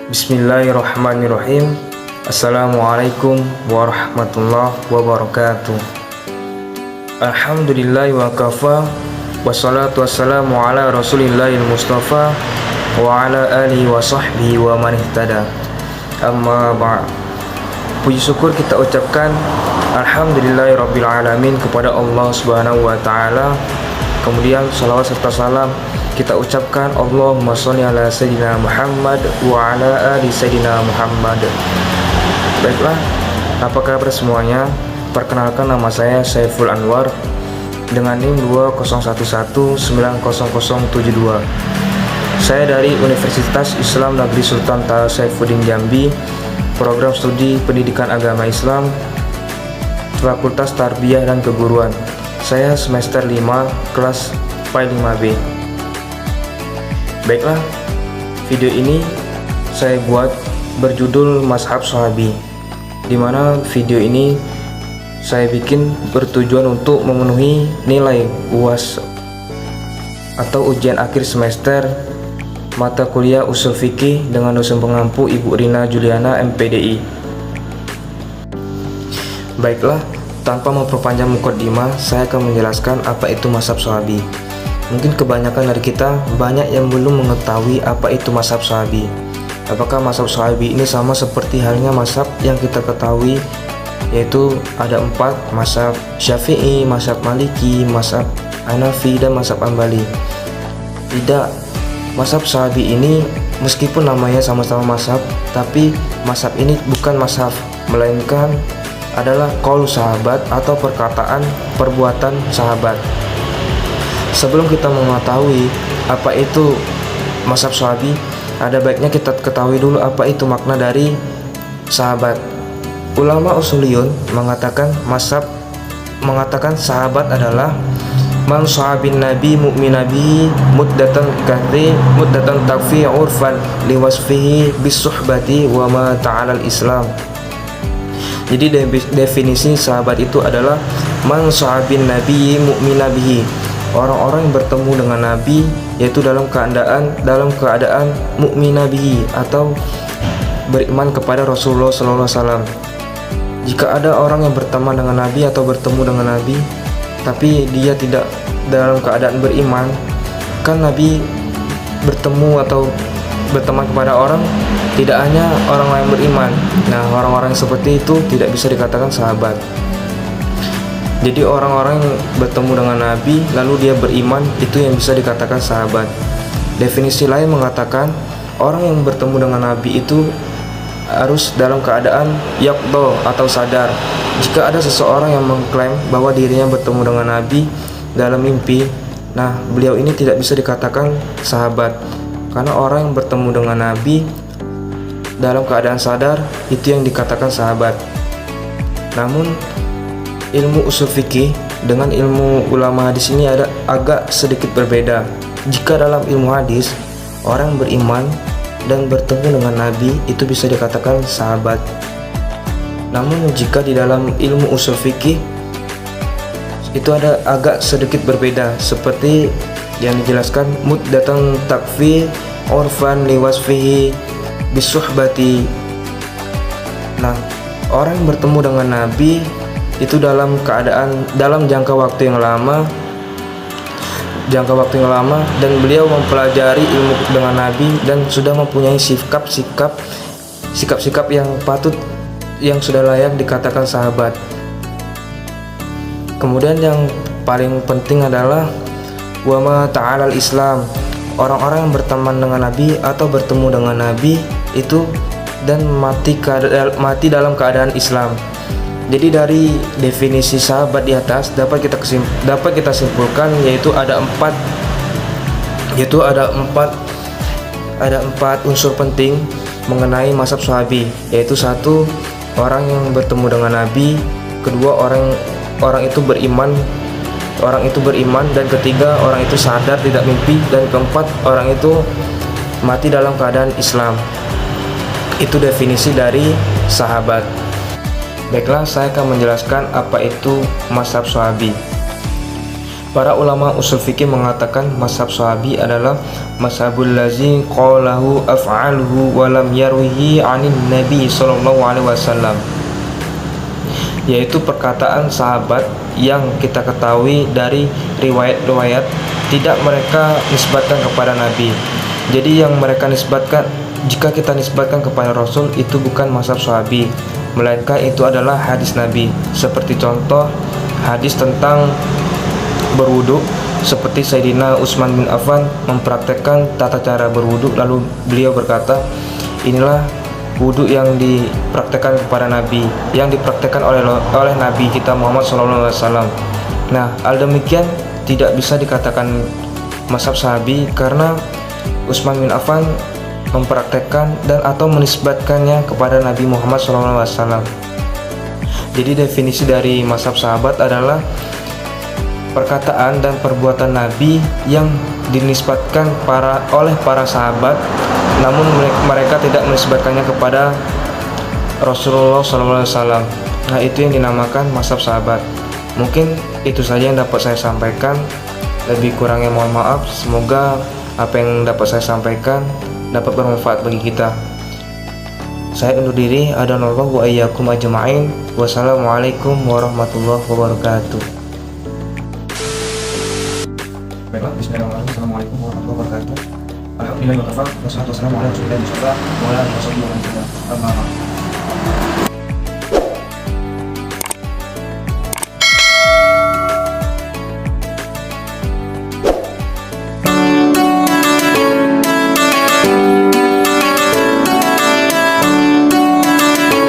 Bismillahirrahmanirrahim. Assalamualaikum warahmatullahi wabarakatuh. Alhamdulillah wa kafa, wassalatu wassalamu ala rasulillahil mustafa wa ala alihi wa sahbihi wa man ihtada. Amma ba'd. Puji syukur kita ucapkan alhamdulillahirabbil alamin kepada Allah Subhanahu wa taala. Kemudian salawat serta salam kita ucapkan Allahumma sholli ala sayyidina Muhammad wa ala ali sayyidina Muhammad. Baiklah, apa kabar semuanya? Perkenalkan, nama saya Saiful Anwar dengan NIM 201190072. Saya dari Universitas Islam Negeri Sultan Taha Saifuddin Jambi, program studi Pendidikan Agama Islam, Fakultas Tarbiyah dan Keguruan. Saya semester 5, kelas PAI 5B. Baiklah, video ini saya buat berjudul Mazhab Swahabi, dimana video ini saya bikin bertujuan untuk memenuhi nilai UAS atau ujian akhir semester mata kuliah Ushul Fikih dengan dosen pengampu Ibu Rina Juliana MPDI. Baiklah, tanpa memperpanjang mukaddimah, saya akan menjelaskan apa itu mazhab Swahabi. Mungkin kebanyakan dari kita banyak yang belum mengetahui apa itu mazhab Swahabi. Apakah mazhab Swahabi ini sama seperti halnya mazhab yang kita ketahui, yaitu ada 4, mazhab Syafi'i, mazhab Maliki, mazhab Hanafi, dan mazhab Hambali? Tidak, mazhab Swahabi ini meskipun namanya sama-sama mazhab, tapi mazhab ini bukan mazhab, melainkan adalah qaul sahabat atau perkataan perbuatan sahabat. Sebelum kita mengetahui apa itu mazhab Swahabi, ada baiknya kita ketahui dulu apa itu makna dari sahabat. Ulama usuliyun mengatakan sahabat adalah man sahabin nabi mu'min nabi muddatan takfi urfan liwasfihi bisuhbati wa ma ta'ala al-islam. Jadi definisi sahabat itu adalah man sahabin nabi mu'min nabihi, orang-orang yang bertemu dengan Nabi, yaitu dalam keadaan mukmin Nabi atau beriman kepada Rasulullah SAW. Jika ada orang yang berteman dengan Nabi atau bertemu dengan Nabi, tapi dia tidak dalam keadaan beriman, kan Nabi bertemu atau berteman kepada orang, tidak hanya orang yang beriman. Nah, orang-orang seperti itu tidak bisa dikatakan sahabat. Jadi orang-orang yang bertemu dengan Nabi lalu dia beriman, itu yang bisa dikatakan sahabat. Definisi lain mengatakan orang yang bertemu dengan Nabi itu harus dalam keadaan yaqdha atau sadar. Jika ada seseorang yang mengklaim bahwa dirinya bertemu dengan Nabi dalam mimpi, nah beliau ini tidak bisa dikatakan sahabat, karena orang yang bertemu dengan Nabi dalam keadaan sadar itu yang dikatakan sahabat. Namun ilmu usul fikih dengan ilmu ulama hadis ini ada agak sedikit berbeda. Jika dalam ilmu hadis, orang beriman dan bertemu dengan Nabi itu bisa dikatakan sahabat. Namun jika di dalam ilmu usul fikih itu ada agak sedikit berbeda, seperti yang dijelaskan muddatan takfi urfan liwasfihi bisuhbati. Nah, orang yang bertemu dengan Nabi itu dalam jangka waktu yang lama dan beliau mempelajari ilmu dengan Nabi dan sudah mempunyai sikap-sikap yang patut, yang sudah layak dikatakan sahabat. Kemudian yang paling penting adalah wa ma ta'ala al-islam, orang-orang yang berteman dengan Nabi atau bertemu dengan Nabi itu dan mati dalam keadaan Islam. Jadi dari definisi sahabat di atas dapat kita simpulkan yaitu ada empat unsur penting mengenai mazhab Swahabi, yaitu 1, orang yang bertemu dengan Nabi, kedua, orang itu beriman, dan ketiga, orang itu sadar tidak mimpi, dan keempat, orang itu mati dalam keadaan Islam. Itu definisi dari sahabat. Baiklah, saya akan menjelaskan apa itu mazhab Swahabi. Para ulama usul fikih mengatakan mazhab Swahabi adalah mashabul lazi qalahu af'aluhu wa lam yarwihi 'anin nabi sallallahu alaihi wasallam, yaitu perkataan sahabat yang kita ketahui dari riwayat-riwayat tidak mereka nisbatkan kepada Nabi. Jadi yang mereka nisbatkan, jika kita nisbatkan kepada Rasul, itu bukan mazhab Syafi'i, melainkan itu adalah hadis Nabi. Seperti contoh hadis tentang berwudu, seperti Sayyidina Utsman bin Affan mempraktekkan tata cara berwudu, lalu beliau berkata, inilah wudu yang dipraktekkan kepada Nabi, yang dipraktekkan oleh Nabi kita Muhammad SAW. Nah, hal demikian tidak bisa dikatakan mazhab Syafi'i karena Utsman bin Affan mempraktekkan dan atau menisbatkannya kepada Nabi Muhammad SAW. Jadi definisi dari mazhab sahabat adalah perkataan dan perbuatan Nabi yang dinisbatkan oleh para sahabat, namun mereka tidak menisbatkannya kepada Rasulullah SAW. Nah, itu yang dinamakan mazhab sahabat. Mungkin itu saja yang dapat saya sampaikan. Lebih kurangnya mohon maaf. Semoga apa yang dapat saya sampaikan dapat bermanfaat bagi kita. Saya undur diri. Adanallahu wa iyyakum ajma'in. Wassalamualaikum warahmatullahi wabarakatuh. Baiklah, bismillahirrahmanirrahim. Assalamualaikum warahmatullahi wabarakatuh. Alhamdulillah wa wassalatu wassalamu ala rasulillah wa ala alihi wasallam.